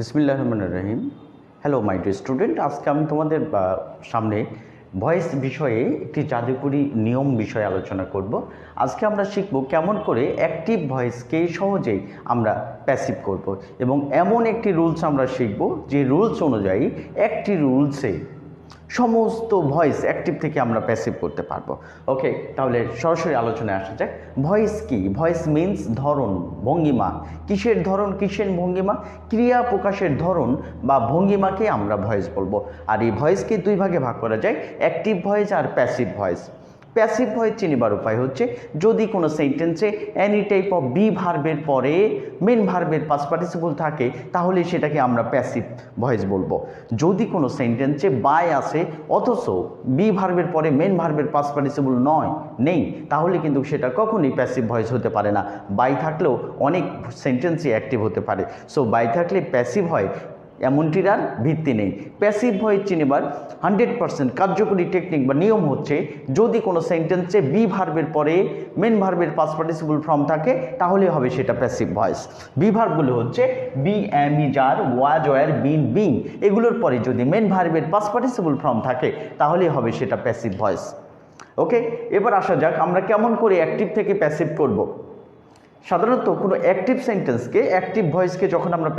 বিসমিল্লাহির রহমানির রহিম। Hello my dear student, আজকে আমি তোমাদের সামনে ভয়েস বিষয়ে একটি জাদুকরি নিয়ম বিষয়ে আলোচনা করব। আজকে আমরা শিখব কেমন করে অ্যাক্টিভ ভয়েসকে সহজেই আমরা প্যাসিভ করব, এবং এমন একটি রুলস আমরা শিখব যে রুলস অনুযায়ী একটি রুলসে সমস্ত ভয়েস অ্যাক্টিভ থেকে আমরা প্যাসিভ করতে পারবো। ওকে, তাহলে সরাসরি আলোচনায় আসা যাক। ভয়েস কি? ভয়েস মিন্স ধরন, ভঙ্গিমা। কিসের ধরন, কিসের ভঙ্গিমা? ক্রিয়া প্রকাশের ধরন বা ভঙ্গিমাকে আমরা ভয়েস বলবো। আর এই ভয়েসকে দুই ভাগে ভাগ করা যায়, অ্যাক্টিভ ভয়েস আর প্যাসিভ ভয়েস। প্যাসিভ ভয়েস চিনিবার উপায় হচ্ছে, যদি কোনো সেন্টেন্সে এনি টাইপ অফ বি ভার্বের পরে মেন ভার্বের পাস্ট পার্টিসিপল থাকে, তাহলে সেটাকে আমরা প্যাসিভ ভয়েস বলবো। যদি কোনো সেন্টেন্সে বাই আসে অথচ বি ভার্বের পরে মেন ভার্বের পাস্ট পার্টিসিপল নেই, তাহলে কিন্তু সেটা কখনোই প্যাসিভ ভয়েস হতে পারে না। বাই থাকলেও অনেক সেন্টেন্সই অ্যাক্টিভ হতে পারে, সো বাই থাকলে প্যাসিভ হয় এমনটির আর ভিত্তি নেই। প্যাসিভ ভয়েস চিনিবার 100% কার্যকরী টেকনিক বা নিয়ম হচ্ছে, যদি কোনো সেন্টেন্সে বি ভার্বের পরে মেন ভার্বের পাস্ট পার্টিসিপল ফর্ম থাকে, তাহলে হবে সেটা প্যাসিভ ভয়েস। বি ভার্বগুলো হচ্ছে be, am, is, are, was, were, been, being. এগুলোর পরে যদি মেন ভার্বের পাস্ট পার্টিসিপল ফর্ম থাকে, তাহলেই হবে সেটা প্যাসিভ ভয়েস। ওকে, এবার আসা যাক আমরা কেমন করে অ্যাক্টিভ থেকে প্যাসিভ করব। সাধারণত কোনো অ্যাক্টিভ সেন্টেন্সকে, অ্যাক্টিভ ভয়েসকে যখন আমরা